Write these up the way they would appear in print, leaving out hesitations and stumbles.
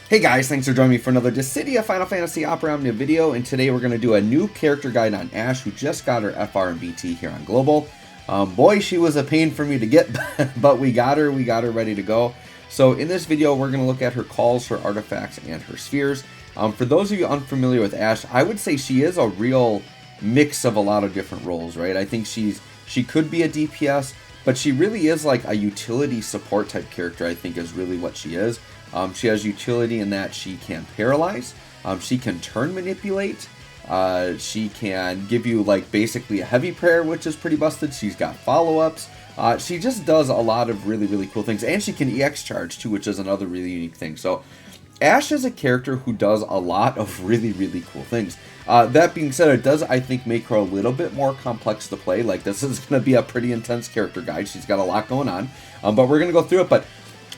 Hey guys, thanks for joining me for another Dissidia Final Fantasy Opera Omnia video, and today we're going to do a new character guide on Ashe, who just got her FR and BT here on Global. Boy, she was a pain for me to get, but we got her ready to go. So in this video, we're going to look at her calls, her artifacts, and her spheres. For those of you unfamiliar with Ashe, I would say she is a real mix of a lot of different roles, right? I think she could be a DPS, but she really is like a utility support type character, I think is really what she is. She has utility in that she can paralyze, she can turn manipulate, she can give you like basically a heavy prayer, which is pretty busted. She's got follow-ups. She just does a lot of really cool things, and she can EX charge too, which is another really unique thing. So Ashe is a character who does a lot of really cool things. That being said, it does, I think, make her a little bit more complex to play. Like, this is going to be a pretty intense character guide. She's got a lot going on, but we're going to go through it. But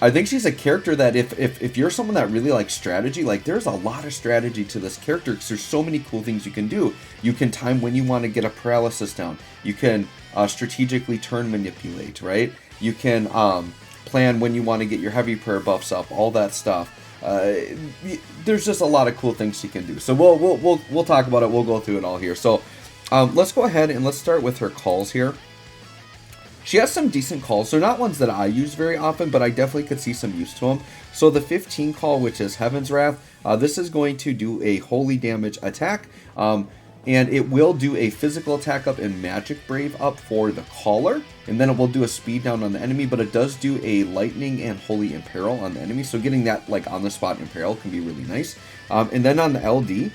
I think she's a character that if you're someone that really likes strategy, like there's a lot of strategy to this character because there's so many cool things you can do. You can time when you want to get a paralysis down. You can strategically turn manipulate, right? You can plan when you want to get your heavy prayer buffs up, all that stuff. There's just a lot of cool things she can do. So we'll talk about it. We'll go through it all here. So let's go ahead and let's start with her calls here. She has some decent calls. They're not ones that I use very often, but I definitely could see some use to them. So the 15 call, which is Heaven's Wrath, this is going to do a holy damage attack, and it will do a physical attack up and magic brave up for the caller, and then it will do a speed down on the enemy, but it does do a lightning and holy imperil on the enemy, so getting that like on the spot imperil can be really nice. And then on the LD,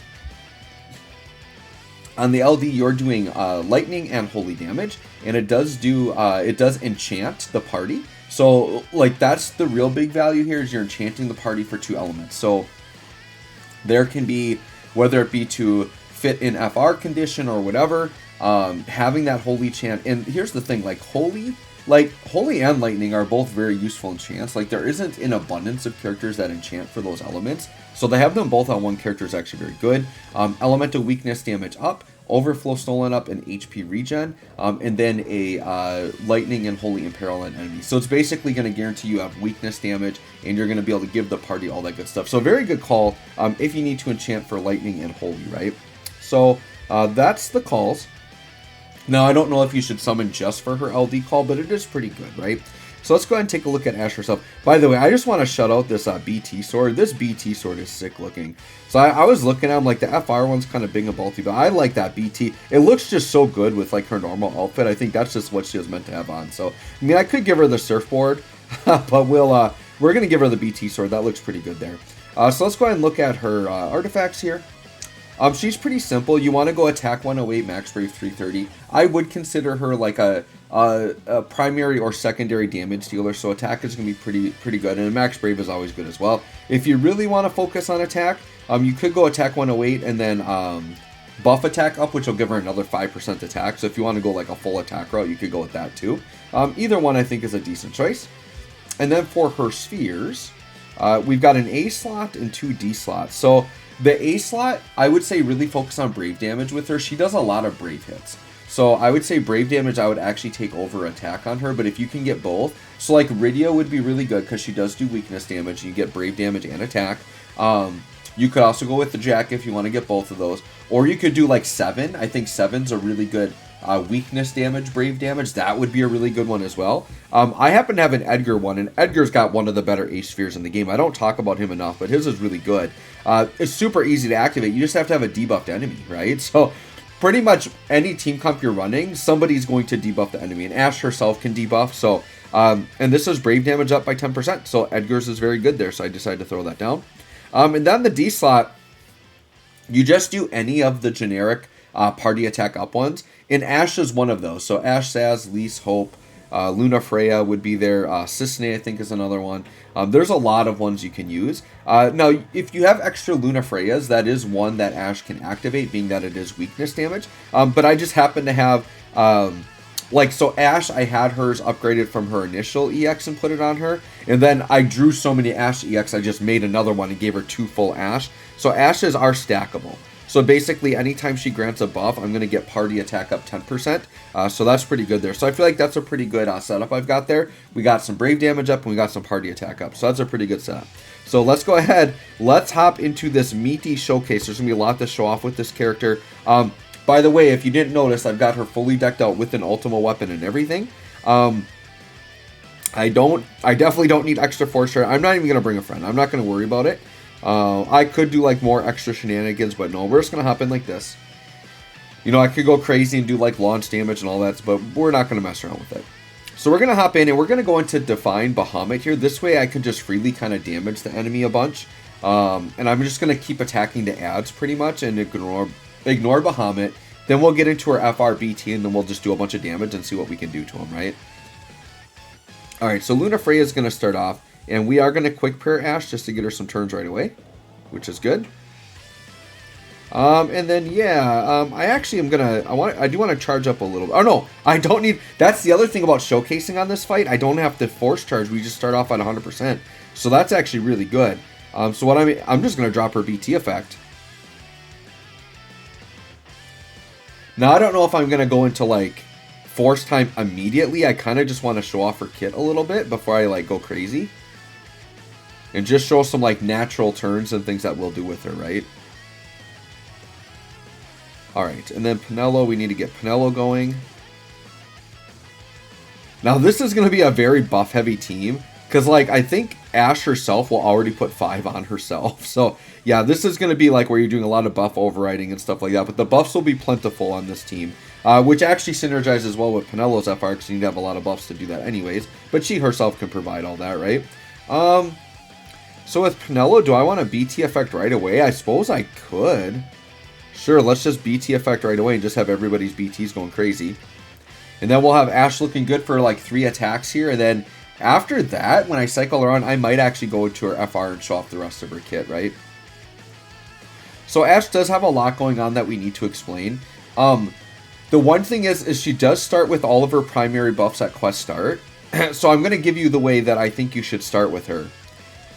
you're doing lightning and holy damage, and it does enchant the party. So like that's the real big value here, is you're enchanting the party for 2 elements. So there can be, whether it be to fit in FR condition or whatever, having that holy chant. And here's the thing, like holy and lightning are both very useful enchants. Like there isn't an abundance of characters that enchant for those elements, so they have them both on one character is actually very good. Elemental weakness damage up, overflow stolen up, and HP regen, and then a lightning and holy imperil on enemies. So it's basically going to guarantee you have weakness damage, and you're going to be able to give the party all that good stuff. So very good call if you need to enchant for lightning and holy, right? So that's the calls. Now, I don't know if you should summon just for her LD call, but it is pretty good, right? So let's go ahead and take a look at Ashe herself. By the way, I just want to shout out this BT sword. This BT sword is sick looking. So I was looking at them, like the FR one's kind of big and bulky, but I like that BT. It looks just so good with like her normal outfit. I think that's just what she was meant to have on. So, I mean, I could give her the surfboard, but we're going to give her the BT sword. That looks pretty good there. So let's go ahead and look at her artifacts here. She's pretty simple. You want to go attack 108, max brave 330. I would consider her like a primary or secondary damage dealer, so attack is going to be pretty good, and max brave is always good as well. If you really want to focus on attack, you could go attack 108 and then buff attack up, which will give her another 5% attack. So if you want to go like a full attack route, you could go with that too. Either one I think is a decent choice. And then for her spheres, we've got an A slot and 2 D slots. So the A slot, I would say really focus on brave damage with her. She does a lot of brave hits. So I would say brave damage, I would actually take over attack on her, but if you can get both, so like Rydia would be really good because she does do weakness damage, and you get brave damage and attack. You could also go with the Jack if you want to get both of those, or you could do like 7. I think 7's a really good weakness damage, brave damage. That would be a really good one as well. I happen to have an Edgar one, and Edgar's got one of the better Ace spheres in the game. I don't talk about him enough, but his is really good. It's super easy to activate. You just have to have a debuffed enemy, right? So pretty much any team comp you're running, somebody's going to debuff the enemy, and Ashe herself can debuff. So and this is brave damage up by 10%, so Edgar's is very good there, so I decided to throw that down. And then the D slot, you just do any of the generic party attack up ones, and Ashe is one of those. So Ashe, Saz, Lise, Hope, Luna Freya would be there. Cissnei, I think, is another one. There's a lot of ones you can use. Now, if you have extra Luna Freyas, that is one that Ashe can activate, being that it is weakness damage. But I just happen to have, so Ashe, I had hers upgraded from her initial EX and put it on her. And then I drew so many Ashe EX, I just made another one and gave her 2 full Ashe. So Ashes are stackable. So basically, anytime she grants a buff, I'm going to get party attack up 10%. So that's pretty good there. So I feel like that's a pretty good setup I've got there. We got some brave damage up and we got some party attack up. So that's a pretty good setup. So let's go ahead. Let's hop into this meaty showcase. There's going to be a lot to show off with this character. By the way, if you didn't notice, I've got her fully decked out with an Ultima weapon and everything. I definitely don't need extra force charge. I'm not even going to bring a friend. I'm not going to worry about it. I could do like more extra shenanigans, but no, we're just going to hop in like this. You know, I could go crazy and do like launch damage and all that, but we're not going to mess around with it. So we're going to hop in and we're going to go into Define Bahamut here. This way I can just freely kind of damage the enemy a bunch. And I'm just going to keep attacking the ads pretty much and ignore Bahamut. Then we'll get into our FRBT and then we'll just do a bunch of damage and see what we can do to him, right? Alright, so Luna Freya is going to start off. And we are going to quick prayer Ashe just to get her some turns right away, which is good. And then, yeah, I actually am going to, I do want to charge up a little bit. Oh, no, I don't need, that's the other thing about showcasing on this fight. I don't have to force charge. We just start off at 100%. So that's actually really good. So what I'm just going to drop her BT effect. Now, I don't know if I'm going to go into, like, force time immediately. I kind of just want to show off her kit a little bit before I, like, go crazy. And just show some, like, natural turns and things that we'll do with her, right? Alright, and then Penelo, we need to get Penelo going. Now, this is going to be a very buff-heavy team. Because, like, I think Ashe herself will already put 5 on herself. So, yeah, this is going to be, like, where you're doing a lot of buff overriding and stuff like that. But the buffs will be plentiful on this team. Which actually synergizes well with Penelo's FR, because you need to have a lot of buffs to do that anyways. But she herself can provide all that, right? So with Penelo, do I want a BT effect right away? I suppose I could. Sure, let's just BT effect right away and just have everybody's BTs going crazy. And then we'll have Ashe looking good for like 3 attacks here. And then after that, when I cycle around, I might actually go into her FR and show off the rest of her kit, right? So Ashe does have a lot going on that we need to explain. The one thing is she does start with all of her primary buffs at quest start. So I'm going to give you the way that I think you should start with her.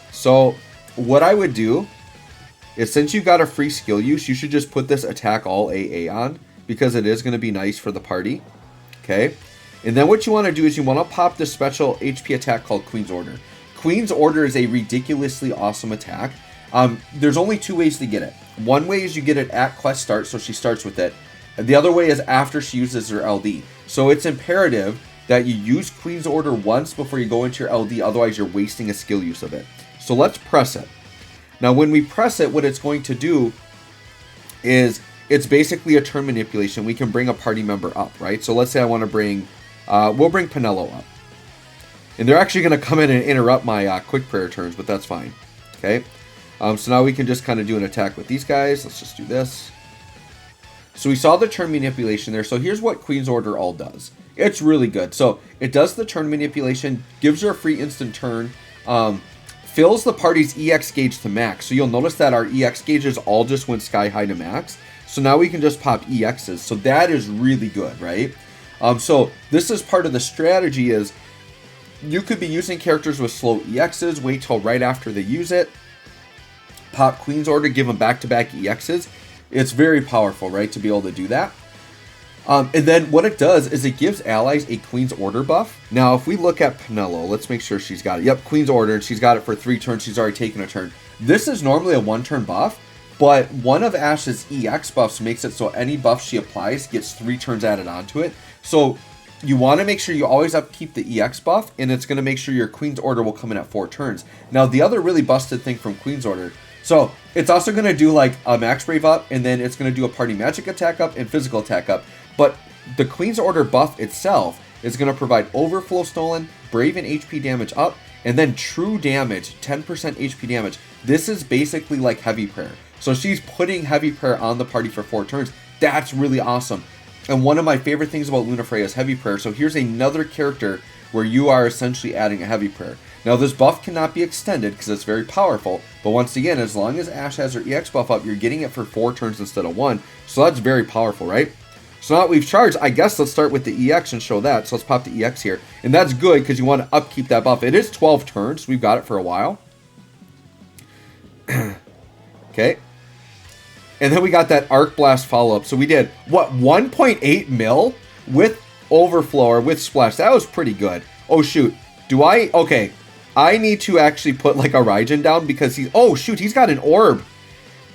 So what I would do is, since you've got a free skill use, you should just put this attack all AA on, because it is going to be nice for the party. Okay. And then what you want to do is you want to pop this special HP attack called Queen's Order. Queen's Order is a ridiculously awesome attack. There's only 2 ways to get it. One way is you get it at quest start, so she starts with it. The other way is after she uses her LD. So it's imperative that you use Queen's Order once before you go into your LD, otherwise you're wasting a skill use of it. So let's press it. Now when we press it, what it's going to do is it's basically a turn manipulation. We can bring a party member up, right? So let's say I want to bring, we'll bring Penelo up. And they're actually going to come in and interrupt my quick prayer turns, but that's fine. Okay. So now we can just kind of do an attack with these guys. Let's just do this. So we saw the turn manipulation there. So here's what Queen's Order all does. It's really good. So it does the turn manipulation, gives her a free instant turn, fills the party's EX gauge to max. So you'll notice that our EX gauges all just went sky high to max. So now we can just pop EXs. So that is really good, right? So this is part of the strategy is you could be using characters with slow EXs, wait till right after they use it, pop Queen's Order, give them back-to-back EXs. It's very powerful, right, to be able to do that. And then what it does is it gives allies a Queen's Order buff. Now, if we look at Penelo, let's make sure she's got it. Yep, Queen's Order, and she's got it for 3 turns. She's already taken a turn. This is normally a 1-turn buff, but one of Ashe's EX buffs makes it so any buff she applies gets 3 turns added onto it. So you want to make sure you always upkeep the EX buff, and it's going to make sure your Queen's Order will come in at 4 turns. Now, the other really busted thing from Queen's Order, so it's also going to do like a Max Brave up, and then it's going to do a Party Magic attack up and Physical attack up. But the Queen's Order buff itself is going to provide Overflow Stolen, Brave and HP damage up, and then True Damage, 10% HP damage. This is basically like Heavy Prayer. So she's putting Heavy Prayer on the party for 4 turns. That's really awesome. And one of my favorite things about Luna Freya is Heavy Prayer. So here's another character where you are essentially adding a Heavy Prayer. Now this buff cannot be extended because it's very powerful, but once again, as long as Ashe has her EX buff up, you're getting it for 4 turns instead of 1, so that's very powerful, right? So now that we've charged, I guess let's start with the EX and show that. So let's pop the EX here, and that's good because you want to upkeep that buff. It is 12 turns, we've got it for a while. Okay. And then we got that Arc Blast follow-up. So we did, what, 1.8 mil with Overflow or with Splash. That was pretty good. Oh, shoot. Okay. I need to actually put, like, a Raijin down because he's... Oh, shoot. He's got an orb.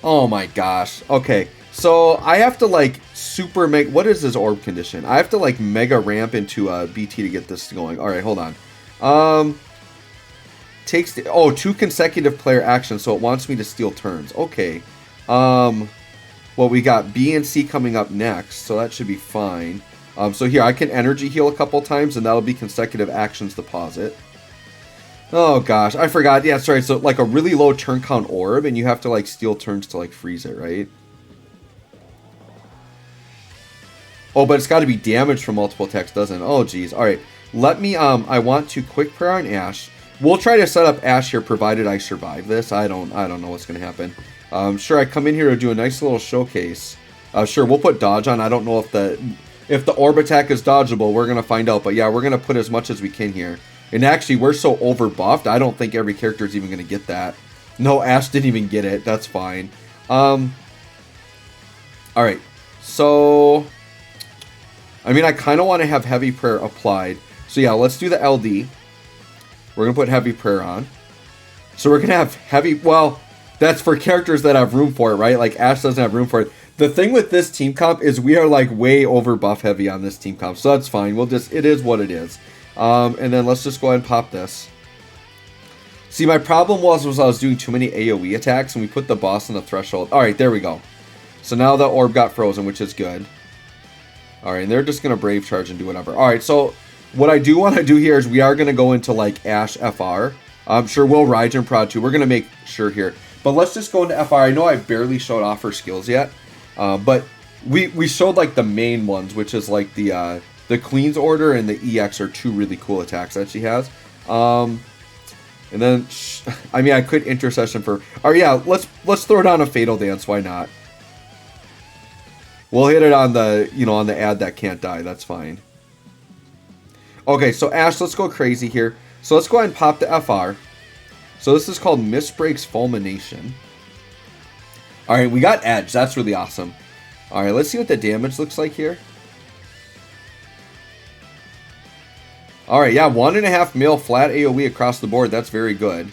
Oh, my gosh. Okay. So I have to, like, super make... What is this orb condition? I have to, like, mega ramp into BT to get this going. All right, hold on. Takes... 2 consecutive player actions, so it wants me to steal turns. Okay. Well, we got B and C coming up next, so that should be fine. So here, I can energy heal a couple times, and that'll be consecutive actions deposit. Oh, gosh. I forgot. Yeah, sorry. So, like, a really low turn count orb, and you have to, like, steal turns to, like, freeze it, right? Oh, but it's got to be damaged from multiple attacks, doesn't it? Oh, geez. All right. Let me, I want to quick prayer on Ashe. We'll try to set up Ashe here, provided I survive this. I don't know what's going to happen. Sure, I come in here to do a nice little showcase. Sure, we'll put dodge on. I don't know if the orb attack is dodgeable. We're going to find out. But yeah, we're going to put as much as we can here. And actually, we're so over buffed, I don't think every character is even going to get that. No, Ashe didn't even get it. That's fine. Alright. So, I mean, I kind of want to have Heavy Prayer applied. So yeah, let's do the LD. We're going to put Heavy Prayer on. So we're going to have Heavy... Well, that's for characters that have room for it, right? Like, Ashe doesn't have room for it. The thing with this team comp is we are, like, way over buff heavy on this team comp. So that's fine. It is what it is. And then let's just go ahead and pop this. See, my problem was I was doing too many AoE attacks, and we put the boss on the threshold. Alright, there we go. So now the orb got frozen, which is good. Alright, and they're just going to Brave Charge and do whatever. Alright, so what I do want to do here is we are going to go into, like, Ashe FR. I'm sure we'll Raijin Prod too. We're going to make sure here. But let's just go into FR. I know I barely showed off her skills yet. But we showed, like, the main ones, which is, like, the Queen's Order and the EX are 2 really cool attacks that she has. And then, I mean, I could Intercession for... Alright, yeah, let's throw down a Fatal Dance. Why not? We'll hit it on the, on the Add That Can't Die. That's fine. Okay, so Ashe, let's go crazy here. So let's go ahead and pop the FR. So this is called Mistbreaks Fulmination. Alright, we got Edge. That's really awesome. Alright, let's see what the damage looks like here. Alright, yeah, 1.5 mil flat AoE across the board. That's very good.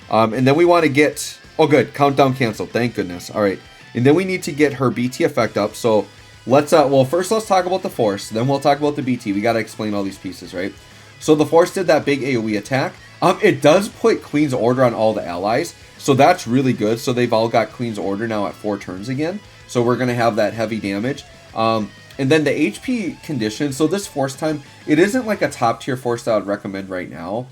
And then we want to get... Oh, good. Countdown canceled. Thank goodness. Alright. And then we need to get her BT effect up. So let's... well, first let's talk about the Force. Then we'll talk about the BT. We got to explain all these pieces, right? So the Force did that big AoE attack. It does put Queen's Order on all the allies. So that's really good. So they've all got Queen's Order now at 4 turns again. So we're going to have that heavy damage. And then the HP condition. So this Force time, it isn't like a top tier Force that I would recommend right now.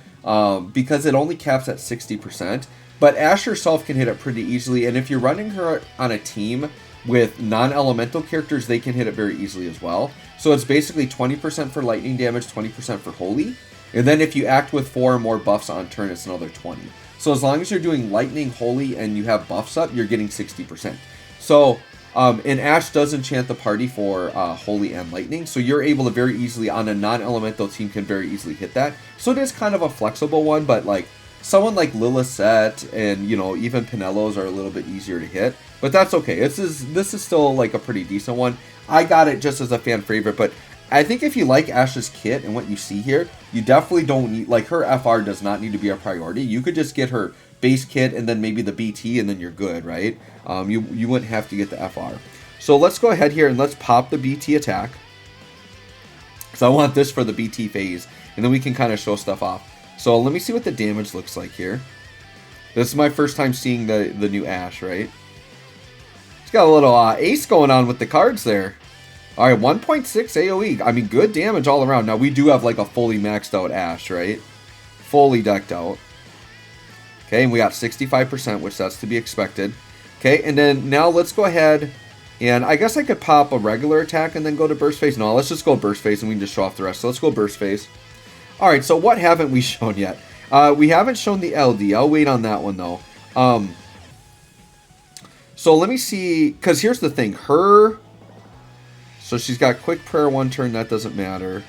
Because it only caps at 60%. But Ashe herself can hit it pretty easily. And if you're running her on a team with non-elemental characters, they can hit it very easily as well. So it's basically 20% for lightning damage, 20% for holy. And then if you act with 4 or more buffs on turn, it's another 20. So as long as you're doing lightning, holy, and you have buffs up, you're getting 60%. So, and Ashe does enchant the party for holy and lightning. So you're able to very easily, on a non-elemental team, can very easily hit that. So it is kind of a flexible one, but like someone like Lilith and, even Pinellos are a little bit easier to hit. But that's okay. This is still like a pretty decent one. I got it just as a fan favorite, but I think if you like Ashe's kit and what you see here, you definitely don't need, like, her FR does not need to be a priority. You could just get her base kit and then maybe the BT and then you're good, right? You wouldn't have to get the FR. So let's go ahead here and let's pop the BT attack. So I want this for the BT phase, and then we can kind of show stuff off. So let me see what the damage looks like here. This is my first time seeing the new Ashe, right? It's got a little ace going on with the cards there. Alright, 1.6 AoE. I mean, good damage all around. Now, we do have, like, a fully maxed out Ashe, right? Fully decked out. Okay, and we got 65%, which that's to be expected. Okay, and then now let's go ahead, and I guess I could pop a regular attack and then go to Burst Phase. No, let's just go Burst Phase, and we can just show off the rest. So let's go Burst Phase. Alright, so what haven't we shown yet? We haven't shown the LD. I'll wait on that one, though. So let me see, because here's the thing. So she's got Quick Prayer 1 turn, that doesn't matter.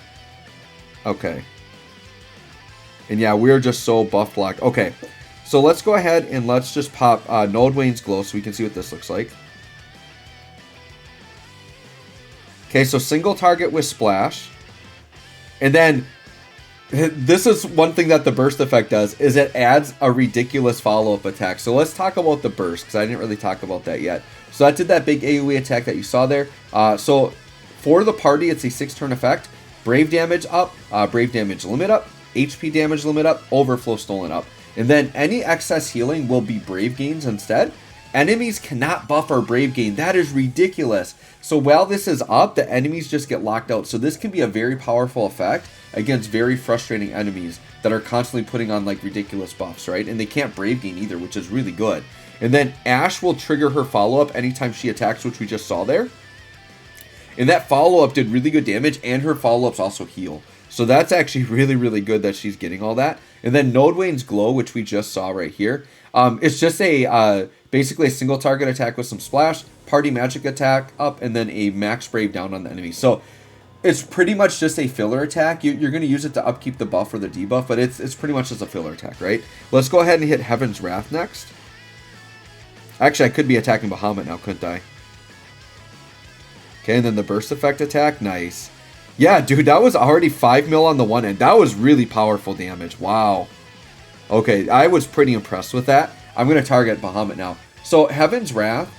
Okay. And yeah, we're just so buff blocked. Okay, so let's go ahead and let's just pop Node Wayne's Glow so we can see what this looks like. Okay, so single target with splash. And then this is one thing that the burst effect does, is it adds a ridiculous follow-up attack. So let's talk about the burst, because I didn't really talk about that yet. So that did that big AoE attack that you saw there. So for the party, it's a 6-turn effect. Brave damage up, brave damage limit up, HP damage limit up, overflow stolen up. And then any excess healing will be brave gains instead. Enemies cannot buff our brave gain. That is ridiculous. So while this is up, the enemies just get locked out. So this can be a very powerful effect against very frustrating enemies that are constantly putting on like ridiculous buffs, right? And they can't brave gain either, which is really good. And then Ashe will trigger her follow-up anytime she attacks, which we just saw there. And that follow-up did really good damage, and her follow-ups also heal. So that's actually really, really good that she's getting all that. And then Nodwain's Glow, which we just saw right here. It's just a basically a single target attack with some splash, party magic attack up, and then a max brave down on the enemy. So it's pretty much just a filler attack. You're going to use it to upkeep the buff or the debuff, but it's pretty much just a filler attack, right? Let's go ahead and hit Heaven's Wrath next. Actually, I could be attacking Bahamut now, couldn't I? Okay, and then the burst effect attack. Nice. Yeah, dude, that was already 5 mil on the one end. That was really powerful damage. Wow. Okay, I was pretty impressed with that. I'm going to target Bahamut now. So Heaven's Wrath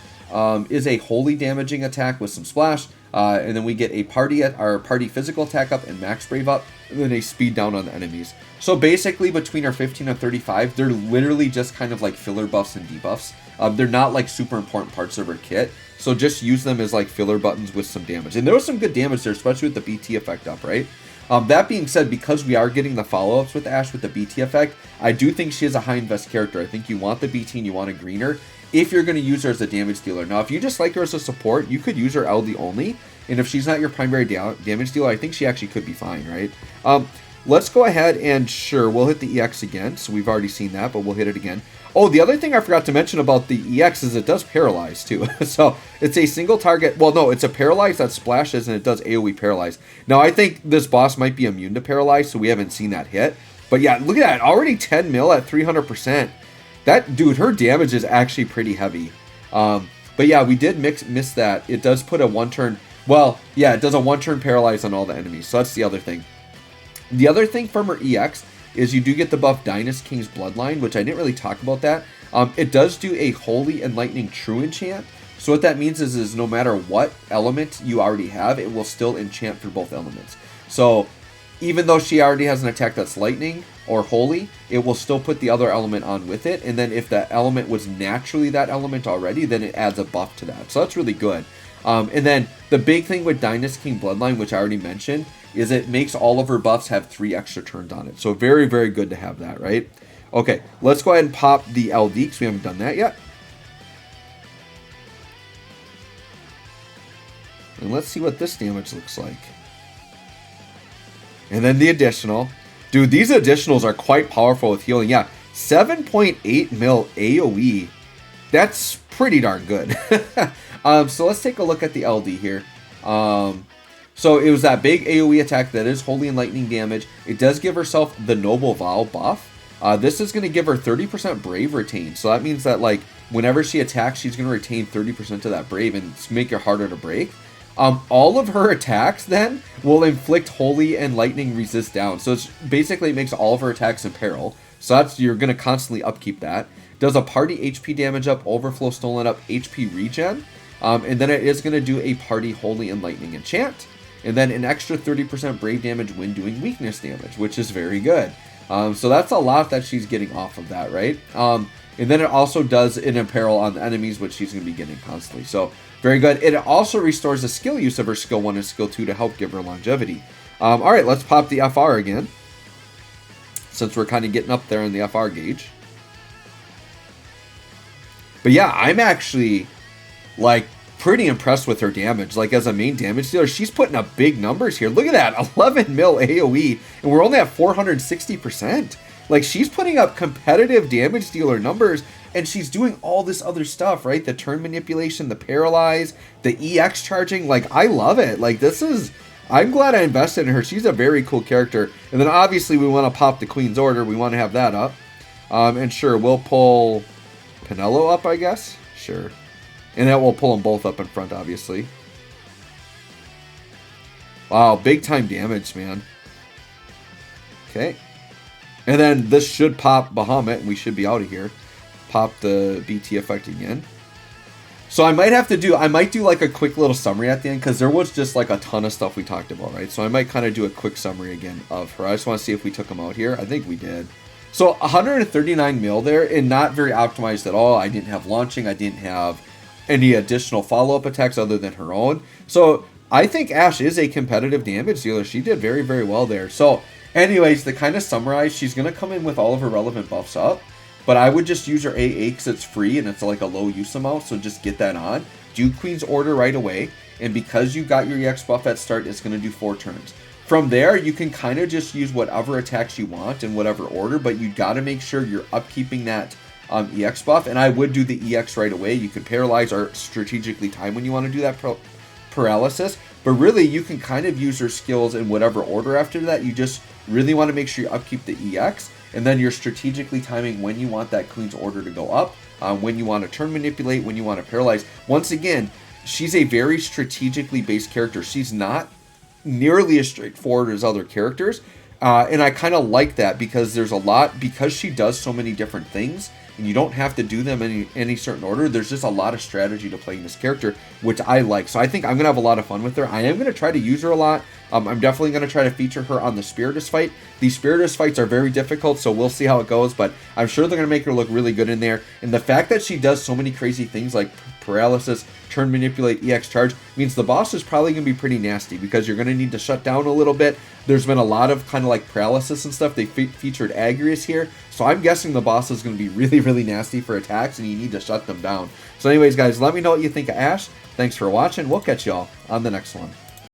is a holy damaging attack with some splash. And then we get a party physical attack up and max brave up, and then a speed down on the enemies. So basically between our 15 and 35, they're literally just kind of like filler buffs and debuffs. They're not like super important parts of her kit. So just use them as like filler buttons with some damage. And there was some good damage there, especially with the BT effect up, right? That being said, because we are getting the follow-ups with Ashe with the BT effect, I do think she is a high invest character. I think you want the BT and you want to green her if you're going to use her as a damage dealer. Now, if you just like her as a support, you could use her LD only. And if she's not your primary damage dealer, I think she actually could be fine, right? Let's go ahead and sure, we'll hit the EX again. So we've already seen that, but we'll hit it again. Oh, the other thing I forgot to mention about the EX is it does paralyze too. So it's a single target. Well, no, it's a paralyze that splashes and it does AoE paralyze. Now, I think this boss might be immune to paralyze, so we haven't seen that hit. But yeah, look at that. Already 10 mil at 300%. That, dude, her damage is actually pretty heavy. But yeah, we did miss that. It does put a one-turn... Well, yeah, it does a one-turn paralyze on all the enemies. So that's the other thing. The other thing from her EX is you do get the buff Dynast King's Bloodline, which I didn't really talk about that. It does do a Holy Enlightening True enchant. So what that means is no matter what element you already have, it will still enchant for both elements. So even though she already has an attack that's lightning or holy, it will still put the other element on with it. And then if that element was naturally that element already, then it adds a buff to that. So that's really good. And then the big thing with Dynast King Bloodline, which I already mentioned, is it makes all of her buffs have 3 extra turns on it. So very, very good to have that, right? Okay, let's go ahead and pop the LD because we haven't done that yet. And let's see what this damage looks like. And then the additional. Dude, these additionals are quite powerful with healing. Yeah, 7.8 mil AoE. That's pretty darn good. So let's take a look at the LD here. So it was that big AoE attack that is Holy Enlightening damage. It does give herself the Noble Vow buff. This is going to give her 30% Brave retain. So that means that like whenever she attacks, she's going to retain 30% of that Brave and make it harder to break. All of her attacks then will inflict Holy Enlightening resist down. So it's basically makes all of her attacks in peril. So that's, you're going to constantly upkeep that. Does a party HP damage up, overflow stolen up, HP regen. And then it is going to do a party Holy Enlightening enchant. And then an extra 30% Brave damage when doing weakness damage, which is very good. So that's a lot that she's getting off of that, right? And then it also does an imperil on the enemies, which she's going to be getting constantly. So very good. It also restores the skill use of her skill 1 and skill 2 to help give her longevity. All right, let's pop the FR again, since we're kind of getting up there in the FR gauge. But yeah, I'm actually like pretty impressed with her damage. Like as a main damage dealer, she's putting up big numbers here. Look at that, 11 mil AoE, and we're only at 460%. Like she's putting up competitive damage dealer numbers, and she's doing all this other stuff, right? The turn manipulation, the paralyze, the EX charging. Like I love it. Like this is, I'm glad I invested in her. She's a very cool character. And then obviously we want to pop the Queen's Order. We want to have that up. And sure, we'll pull Penelo up, I guess. Sure. And that will pull them both up in front, obviously. Wow, big time damage, man. Okay. And then this should pop Bahamut, and we should be out of here. Pop the BT effect again. So I might do like a quick little summary at the end, because there was just like a ton of stuff we talked about, right? So I might kind of do a quick summary again of her. I just want to see if we took them out here. I think we did. So 139 mil there, and not very optimized at all. I didn't have launching. I didn't have any additional follow-up attacks other than her own. So I think Ashe is a competitive damage dealer. She did very, very well there. So anyways, to kind of summarize, she's going to come in with all of her relevant buffs up. But I would just use her AA because it's free and it's like a low use amount, so just get that on. Do Queen's Order right away, and because you got your EX buff at start, it's going to do 4 turns. From there, you can kind of just use whatever attacks you want in whatever order, but you got to make sure you're upkeeping that EX buff, and I would do the EX right away. You could paralyze or strategically time when you want to do that paralysis, but really you can kind of use your skills in whatever order after that. You just really want to make sure you upkeep the EX, and then you're strategically timing when you want that Queen's Order to go up, when you want to turn manipulate, when you want to paralyze. Once again, she's a very strategically based character. She's not nearly as straightforward as other characters, and I kind of like that because there's a lot, because she does so many different things, and you don't have to do them in any certain order. There's just a lot of strategy to playing this character, which I like. So I think I'm going to have a lot of fun with her. I am going to try to use her a lot. I'm definitely going to try to feature her on the Spiritus fight. These Spiritus fights are very difficult, so we'll see how it goes, but I'm sure they're going to make her look really good in there. And the fact that she does so many crazy things like paralysis, turn manipulate, EX charge, means the boss is probably going to be pretty nasty, because you're going to need to shut down a little bit. There's been a lot of kind of like paralysis and stuff. They featured Agrius here, so I'm guessing the boss is going to be really, really nasty for attacks, and you need to shut them down. So anyways, guys, let me know what you think of Ashe. Thanks for watching. We'll catch y'all on the next one.